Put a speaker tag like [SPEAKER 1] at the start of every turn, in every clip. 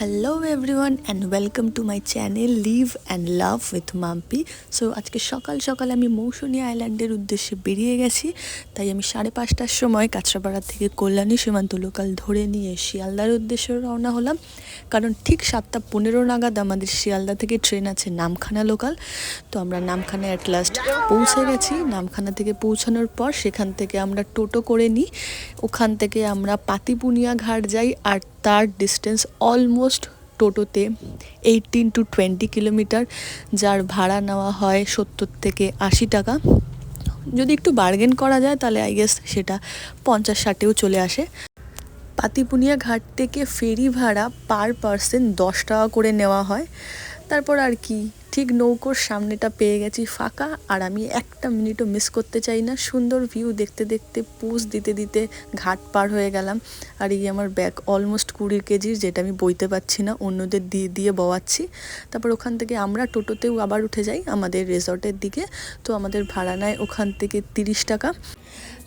[SPEAKER 1] Hello everyone and welcome to my channel live and love with Mampi. So আজকে সকাল সকাল আমি মৌসুনী আইল্যান্ডের উদ্দেশ্যে বেরিয়ে গেছি। তাই আমি 5:30টার সময় কাঁচরাপাড়া থেকে কল্যাণী সীমান্ত লোকাল ধরে নিয়ে শিয়ালদার উদ্দেশ্যে রওনা হলাম, কারণ ঠিক 7:15 নাগাদ আমাদের শিয়ালদা থেকে ট্রেন আছে নামখানা লোকাল। তো আমরা নামখানা অ্যাট লাস্ট পৌঁছে গেছি। নামখানা থেকে পৌঁছানোর পর সেখান থেকে আমরা টোটো করে নিই, ওখান থেকে আমরা পাতিপুনিয়া ঘাট যাই, আর তার ডিস্টেন্স অলমোস্ট টোটোতে 18 to 20 কিলোমিটার, যার ভাড়া নেওয়া হয় 70 থেকে 80 টাকা। যদি একটু বার্গেন করা যায় তাহলে আই গেস সেটা 50-60-এও চলে আসে। পাতিপুনিয়া ঘাট থেকে ফেরি ভাড়া পার পারসন 10 টাকা করে নেওয়া হয়। তারপর আর কি, ঠিক নৌকোর সামনেটা পেয়ে গেছি ফাঁকা, আর আমি একটা মিনিটও মিস করতে চাই না। সুন্দর ভিউ দেখতে দেখতে পোজ দিতে দিতে ঘাট পার হয়ে গেলাম। আর এই আমার ব্যাগ অলমোস্ট 20 কেজির, যেটা আমি বইতে পারছি না, অন্যদের দিয়ে দিয়ে বওয়াচ্ছি। তারপর ওখান থেকে আমরা টোটোতেও আবার উঠে যাই আমাদের রিসর্টের দিকে। তো আমাদের ভাড়া নেয় ওখান থেকে 30 টাকা।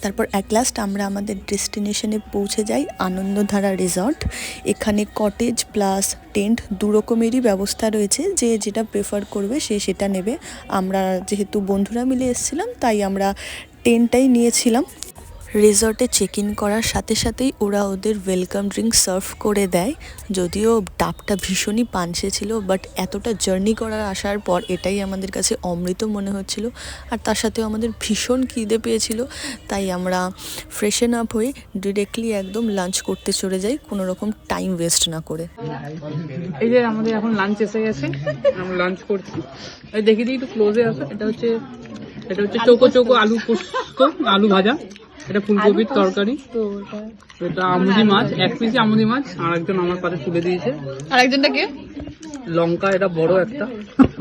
[SPEAKER 1] তারপর অ্যাট লাস্ট আমরা আমাদের ডেস্টিনেশনে পৌঁছে যাই, আনন্দধারা রিসর্ট। এখানে কটেজ প্লাস টেন্ট দু রকমেরই ব্যবস্থা রয়েছে, যে যেটা প্রেফার করবে সে সেটা নেবে। আমরা যেহেতু বন্ধুরা মিলে এসেছিলাম তাই আমরা টেন্টটাই নিয়েছিলাম। রিসর্টে চেক ইন করার সাথে সাথেই ওরা ওদের ওয়েলকাম ড্রিঙ্ক সার্ভ করে দেয়। যদিও ডাবটা ভীষণই পানসে ছিল, বাট এতটা জার্নি করার আসার পর এটাই আমাদের কাছে অমৃত মনে হচ্ছিল। আর তার সাথেও আমাদের ভীষণ খিদে পেয়েছিল, তাই আমরা ফ্রেশন আপ হয়ে ডিরেক্টলি একদম লাঞ্চ করতে চলে যাই, কোনো রকম টাইম ওয়েস্ট না করে।
[SPEAKER 2] এই যে আমাদের এখন লাঞ্চ এসে গেছে, আমরা লাঞ্চ করছি। দেখি দিই একটু ক্লোজে আসো। এটা হচ্ছে চৌকো চৌকো আলু পোস্ত, আলু ভাজা। এটা ফুলকপির তরকারি। এটা আমুদি মাছ, 1 পিস আমুদি মাছ আর একজন আমার পাশে তুলে দিয়েছে। আর একজনটা কে? লঙ্কা, এটা বড় একটা,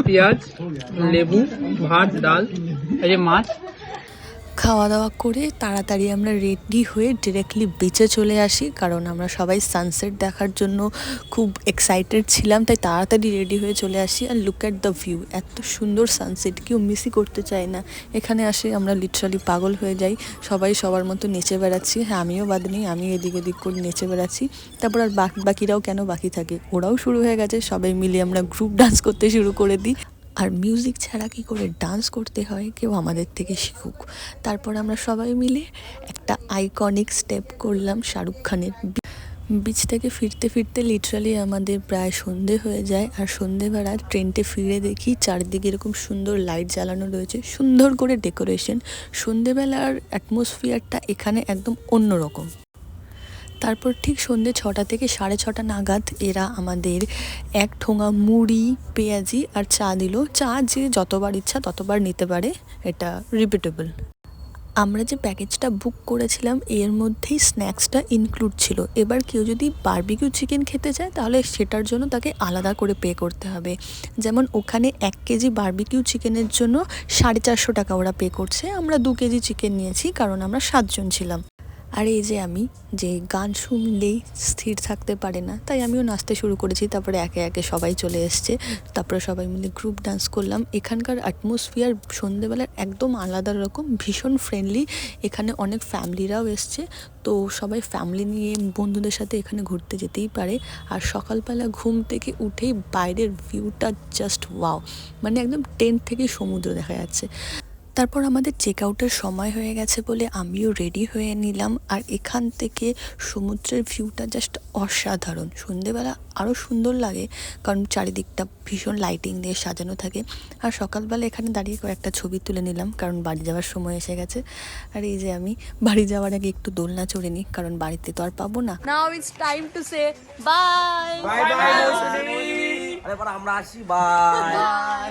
[SPEAKER 2] পেঁয়াজ, লেবু, ভাত, ডাল, এই যে মাছ।
[SPEAKER 1] খাওয়া দাওয়া করে তাড়াতাড়ি আমরা রেডি হয়ে ডিরেক্টলি বিচে চলে আসি, কারণ আমরা সবাই সানসেট দেখার জন্য খুব এক্সাইটেড ছিলাম। তাই তাড়াতাড়ি রেডি হয়ে চলে আসি। আর লুক অ্যাট দ্য ভিউ, এত সুন্দর সানসেট, কেউ মিসই করতে চায় না। এখানে আসে আমরা লিটারালি পাগল হয়ে যাই, সবাই সবার মতো নেচে বেড়াচ্ছি। হ্যাঁ, আমিও বাদ নেই, আমি এদিক ওদিক করে নেচে বেড়াচ্ছি। তারপর আর বাকিরাও কেন বাকি থাকে, ওরাও শুরু হয়ে গেছে। সবাই মিলে আমরা গ্রুপ ডান্স করতে শুরু করে দিই। আর মিউজিক ছাড়া কী করে ডান্স করতে হয় কেউ আমাদের থেকে শিখুক। তারপর আমরা সবাই মিলে একটা আইকনিক স্টেপ করলাম শাহরুখ খানের। বিচ থেকে ফিরতে ফিরতে লিটারালি আমাদের প্রায় সন্ধে হয়ে যায়। আর সন্ধেবেলা ট্রেনটে ফিরে দেখি চারদিকে এরকম সুন্দর লাইট জ্বালানো রয়েছে, সুন্দর করে ডেকোরেশন। সন্ধেবেলার অ্যাটমসফিয়ারটা এখানে একদম অন্যরকম। তারপর ঠিক সন্ধ্যে 6টা থেকে 6:30 নাগাদ এরা আমাদের 1 ঠোঙা মুড়ি, পেঁয়াজি আর চা দিল। চা যে যতবার ইচ্ছা ততবার নিতে পারে, এটা রিপিটেবল। আমরা যে প্যাকেজটা বুক করেছিলাম এর মধ্যেই স্ন্যাক্সটা ইনক্লুড ছিল। এবার কেউ যদি বারবিকিউ চিকেন খেতে চায় তাহলে সেটার জন্য তাকে আলাদা করে পে করতে হবে। যেমন ওখানে 1 কেজি বারবিকিউ চিকেনের জন্য 450 টাকা ওরা পে করছে। আমরা 2 কেজি চিকেন নিয়েছি, কারণ আমরা 7 জন ছিলাম। আর এই যে আমি, যে গান শুনলেই স্থির থাকতে পারে না, তাই আমিও নাচতে শুরু করেছি। তারপরে একে একে সবাই চলে এসছে, তারপরে সবাই মিলে গ্রুপ ডান্স করলাম। এখানকার অ্যাটমসফিয়ার সন্ধেবেলার একদম আলাদা রকম, ভীষণ ফ্রেন্ডলি। এখানে অনেক ফ্যামিলিরাও এসছে, তো সবাই ফ্যামিলি নিয়ে বন্ধুদের সাথে এখানে ঘুরতে যেতেই পারে। আর সকালবেলা ঘুম থেকে উঠেই বাইরের ভিউটা জাস্ট ওয়াও, মানে একদম টেন্ট থেকে সমুদ্র দেখা যাচ্ছে। তারপর আমাদের চেক আউটের সময় হয়ে গেছে বলে আমিও রেডি হয়ে নিলাম। আর এখান থেকে সমুদ্রের ভিউটা জাস্ট অসাধারণ। সন্ধেবেলা আরও সুন্দর লাগে, কারণ চারিদিকটা ভীষণ লাইটিং দিয়ে সাজানো থাকে। আর সকালবেলা এখানে দাঁড়িয়ে কয়েকটা ছবি তুলে নিলাম, কারণ বাড়ি যাওয়ার সময় এসে গেছে। আর এই যে আমি বাড়ি যাওয়ার আগে একটু দোলনা চড়ে নিই, কারণ বাড়িতে তো আর পাবো না।
[SPEAKER 3] Now it's time to say bye.
[SPEAKER 4] Bye bye. আমরা আসি, বাই।